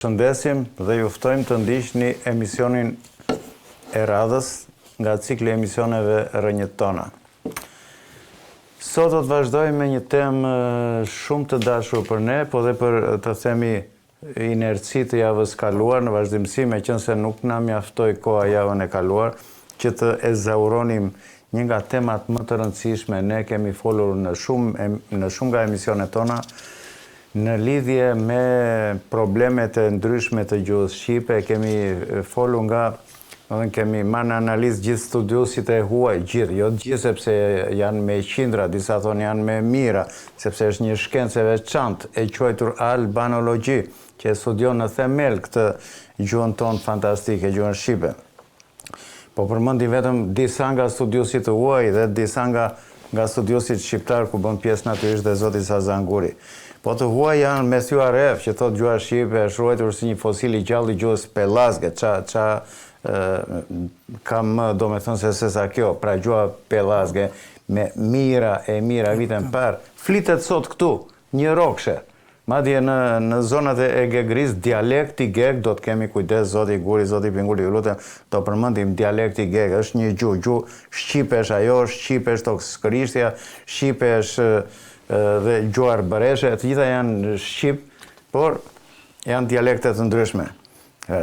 Shëndesim dhe ju ftojmë të ndiqni emisionin e radhës nga cikli emisioneve Rënjët tona. Sot do të vazhdojmë me një temë shumë të dashur për ne, po dhe për të themi inerci të javës kaluar në vazhdimsi, me qënë se nuk na mjaftoi koha javën e kaluar, që të ezauronim një nga temat më të rëndësishme. Ne kemi folur në shumë nga emisionet tona në lidhje me problemet e ndryshme të gjuhës shqipe. Kemi folur kemi marrë në analizë gjithë studiusit e huaj, jo gjithë sepse janë me qindra, disa thonë janë me mira, sepse është një shkencë e veçantë e quajtur albanologji, që studion në themel këtë gjuhën tonë fantastike, gjuhën shqipe. Po përmendi vetëm disa nga studiusit të huaj dhe disa nga studiusit shqiptar, ku bën pjesë natyrisht dhe zoti Sazan Guri. Po të huaj janë me Thuaref, që thot gjuha shqipe është ruajtur si një fosil i gjallë i gjuhës pelazge, kam do me thënë se sa kjo, pra gjuha pelazge, me mira e mira vitën parë, flitet sot këtu, një rokshë. Madje në zonat e Gegris, dialekti geg, do të kemi kujdes, zoti Guri, zoti Pingulli, ju lutem, do përmendim dialekti geg, është një gjuhë shqipesh ajo, shqipesh tokskërishtja, shqipesh dhe gjuar bëreshe, të gjitha janë shqip, por janë dialekte të ndryshme.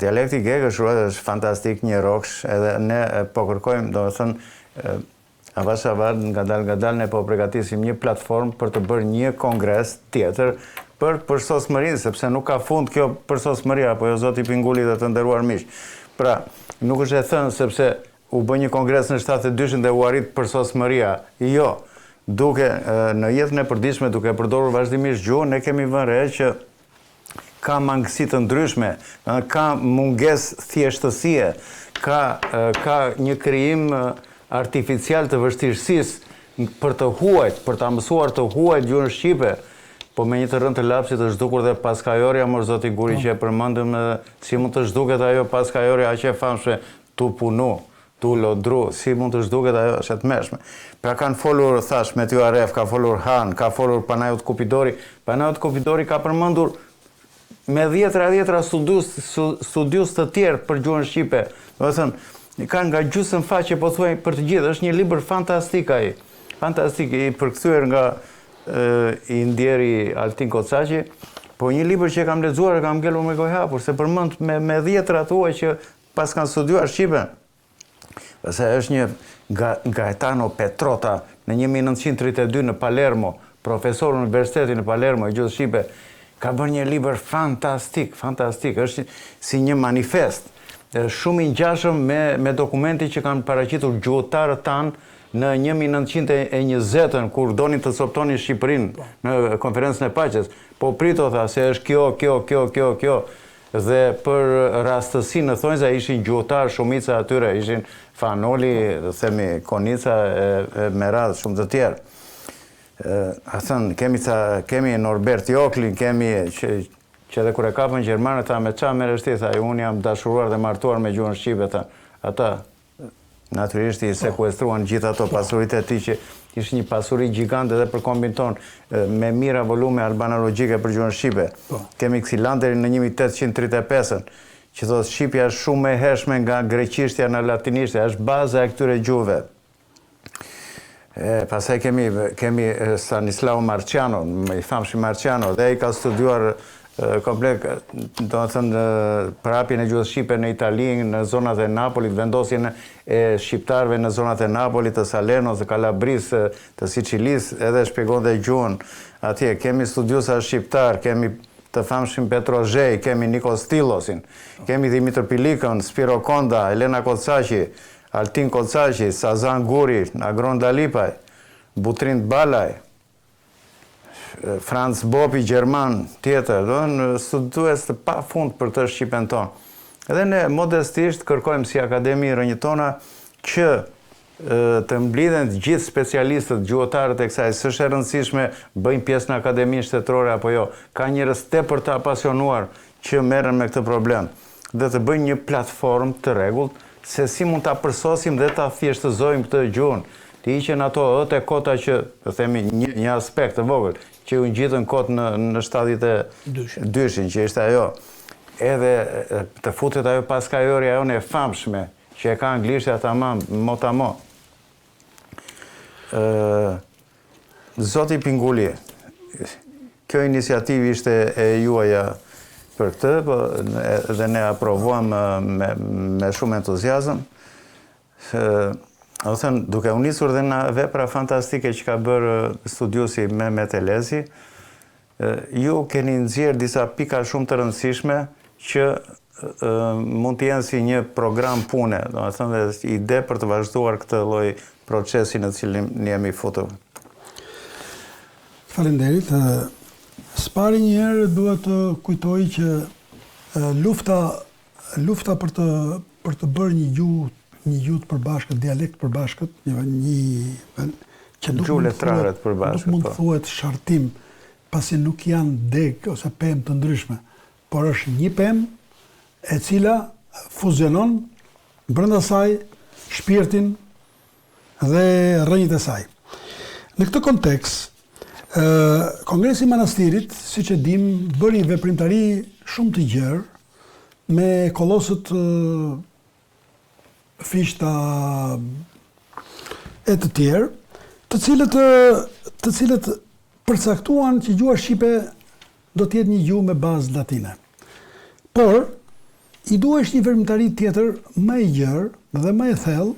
Dialekti geg është fantastik, një roksh, edhe ne po kërkojmë, do të thënë, avash nga dal ne po përgatisim një platformë për të bërë një kongres tjetër për përsosmërinë, sepse nuk ka fund kjo përsosmëria, apo jo zoti Pingulli dhe të nderuar miq. Pra, nuk është e thënë sepse u bë një kongres në 72-shin dhe u arrit përsosmëria. Jo. Duke në jetën e përditshme, duke përdorur vazhdimisht gjuhën, ne kemi vënë re që ka mangësi të ndryshme, ka mungesë thjeshtësie, ka një krijim artificial të vështirësisë për të huajt, për ta mësuar të huajt gjuhën shqipe. Po me një të rënd të lapsit të zhdukur dhe paskajorja, mor zoti Guri, që e përmendëm, si mund të zhduket ajo paskajorja aq e famshme, tu punu, tu lodru, si mund të zhduket ajo, është e tmerrshme. Pra kanë folur, thash, me Thuaref, ka folur Han, ka folur Panajot Kupidori. Panajot Kupidori ka përmendur me dhjetra studius të tjerë për gjuhën shqipe. Do të thënë, kanë nga gjysmë faqe, po thuaj, për të gjithë. Është një libër fantastik ai. Fantastik, i përkthyer nga i ndjeri Altin Kocaqi, po një libër që kam lexuar e kam ngelur me gojë hapur, se përmend me dhjetra tuaj që pas kanë studiuar shqipen. Pse është një Gaetano Petrota në 1932 në Palermo, profesor në Universitetin në Palermo i gjuhës shqipe, ka bërë një libër fantastik, është si një manifest, shumë i ngjashëm me dokumenti që kanë paraqitur gjuhëtarët tanë në 1920-ën, kur donin të coptonin Shqipërinë në konferencën e paqes. Po prito, tha, se është kjo. Dhe për rastësi në thonjza ishin gjuhëtarë, shumica atyre ishin Fanoli, themi Konica, Merad, shumë të tjerë. Kemi Norbert Joklin, kemi që edhe kur e kapën gjermanët, tha me qa merreshti, tha, unë jam dashuruar dhe martuar me gjuhën shqipe, tha. Ata natyrisht i sekuestruan gjithë ato pasuritë e tij, që ishte një pasuri gjigante edhe për kombin ton, me mira volume albanologjike për gjuhën shqipe. Kemi Xilanderin në 1835-ën, që thotë shqipja është shumë e hershme nga greqishtja në latinishtja, është baza e këtyre gjuhëve. Pastaj kemi Stanislao Marciano, i famshëm Marciano, dhe ai ka studiuar komplek, do të thënë, prapjen e gjuhës shqipe në Itali, në zonat e Napolit, vendosjen e shqiptarëve në zonat e Napolit, të Salernos, të Kalabrisë, të Sicilisë, edhe shpjegon dhe gjuhën atje. Kemi studiuesa shqiptar, kemi të famshëm Petro Zhej, kemi Nikos Stilosin, kemi Dimitër Pilikën, Spiro Konda, Elena Kocaqi, Altin Kocaqi, Sazan Guri, Agron Dalipaj, Butrind Balaj, Franz Bopi, Gjerman, tjetër, në studues të pa fund për të shqipen tonë. Edhe ne modestisht kërkojmë si Akademi Rënjët tona që të mblidhen gjithë specialistët, gjuhëtarët e kësaj, s'është e rëndësishme bëjnë pjesë në Akademinë Shtetërore apo jo. Ka njerëz tepër të apasionuar që merren me këtë problem dhe të bëjnë një platformë të rregullt se si mund ta përsosim dhe ta thjeshtëzojmë këtë gjuhën. Të hiqen ato e kota që, të themi, një aspekt të vogël, që u ngjitën kot në 72-shin, që ishte ajo. edhe të futet ajo paskajori ajo e famshme, që e ka anglishtja tamam, motamo. Zoti Pingulli, kjo iniciativë ishte e juaja për këtë, dhe ne aprovuam me shumë entuziazëm. Duke u nisur dhe nga vepra fantastike që ka bërë studiusi Mehmet Elezi, ju keni nxjerrë disa pika shumë të rëndësishme që mund të jenë si një program pune, domethënë dhe ide për të vazhduar këtë lloj procesi në të cilin ne jemi futur. Faleminderit. S'pari një herë duhet të kujtoj që lufta për të bërë një gjuhë të përbashkët, dialekt përbashkët, që nuk mund të thuhet shartim, pasi nuk janë deg ose pemë të ndryshme, por është një pemë e cila fuzionon brenda saj shpirtin dhe rrënjët e saj. Në këtë kontekst, Kongresi i Manastirit, siç e dim, bëri veprimtari shumë të gjerë me kolosët fishta e të tjerë, të cilët përcaktuan që gjuha shqipe do të jetë një gjuhë me bazë latine. Por i duhesh një veprimtari tjetër më i gjerë dhe më e thellë,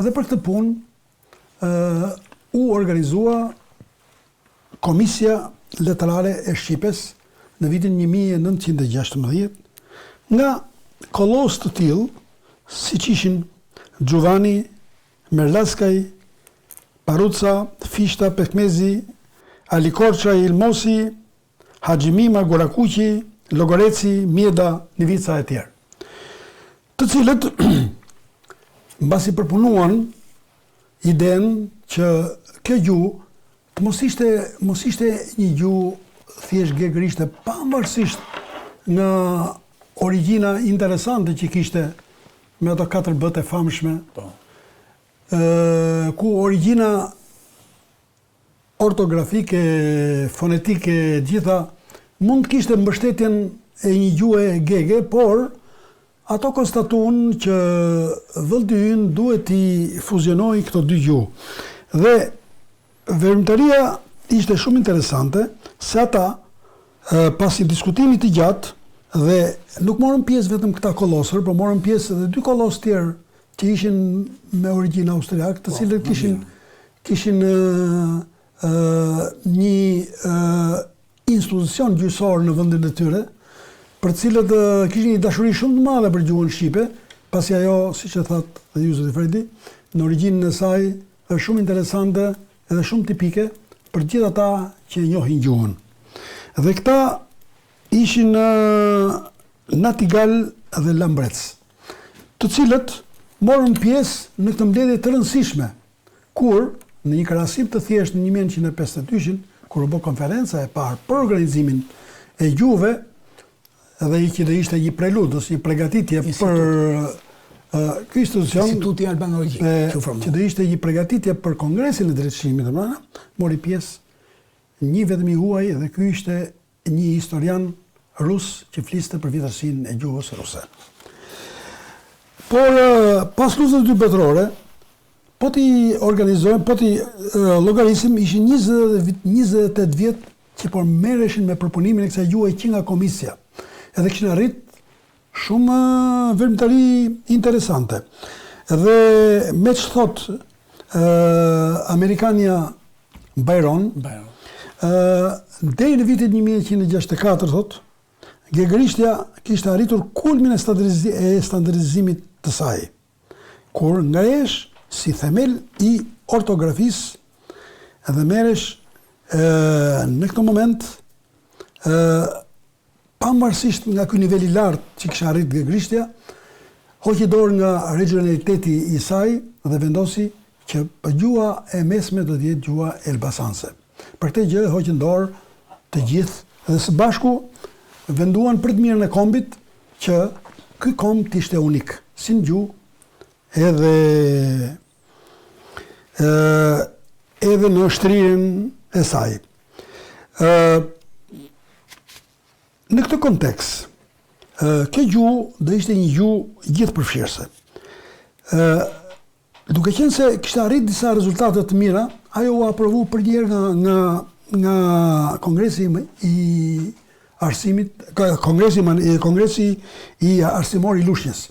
dhe për këtë punë u organizua Komisja Letrare e Shqipes në vitin 1916, nga kolos të tillë, siç ishin Giovanni, Merlaskaj, Paruca, Fishta, Pekmezi, Ali Korça, Ilmosi, Haxhimima, Gorakuqi, Logoreci, Mieda, Nivica e tjerë. Të cilët mbasi përpunuan idenë që kjo gjuhë të mos ishte një gjuhë thjesht gegërishte, pavarësisht nga origjina interesante që kishte me ato 4 b-të e famshme, ku origjina ortografike, fonetike, gjitha mund të kishte mbështetjen e një gjuhë gege, por ato konstatuan që vëldi ynë duhet i fuzionojë këto dy gjuhë. Dhe veprimtaria ishte shumë interesante, se ata, pasi diskutimit të gjatë, dhe nuk morën pjesë vetëm këta kolosër, por morën pjesë edhe 2 kolosë tjerë që ishin me origjinë austriake, të cilët kishin një institucion gjyqësor në vendin e tyre, për të cilët kishin një dashuri shumë të madhe për gjuhën shqipe, pasi ajo, siç e thatë dhe ju zoti Fredi, në origjinën e saj është shumë interesante edhe shumë tipike për gjithë ata që njohin gjuhën. Dhe këta ishin Natigal dhe Lambrec, të cilët morën pjesë në këtë mbledhje të rëndësishme, kur në një krahasim të thjeshtë në 1952, kur u bë konferenca e parë për organizimin e gjuhëve, dhe që do ishte një prelud ose një përgatitje për ky instituti albanologjik që do ishte një përgatitje për Kongresin e Drejtësisë të Mëdha, mori pjesë një vetëm i huaj, dhe ky ishte një historian rus që fliste për vjetërsinë e gjuhës ruse. Por pas luftës së dytë botërore, po ti organizojmë, po ti llogarisim, ishin 28 vjet që po merreshin me përpunimin e kësaj gjuhë që nga komisja. Edhe kishin arrit shumë veprimtari interesante. Dhe me që thot Amerikania Byron, deri në vitin 1964, thot, gegërishtja kishte arritur kulmin e standardizimit të saj, kur ngrehesh si themel i ortografisë dhe merresh në këtë moment pavarësisht nga ky nivel i lartë që kishte arrit gegërishtja, hoqi dorë nga regionaliteti i saj dhe vendosi që gjuha e mesme do të jetë gjuha elbasanse. Për këtë gjë hoqën dorë të gjithë dhe së bashku venduan për të mirën e kombit që ky komb të ishte unik, si në gjuhë edhe në shtrirjen e saj. Në këtë kontekst, Kjo gjuhë do ishte një gjuhë gjithë përfshirëse. Duke qenë se kishte arrit disa rezultate të mira, ajo u aprovu përnjëherë nga Kongresi i Arsimit, Kongresi i Arsimor i Lushnjës.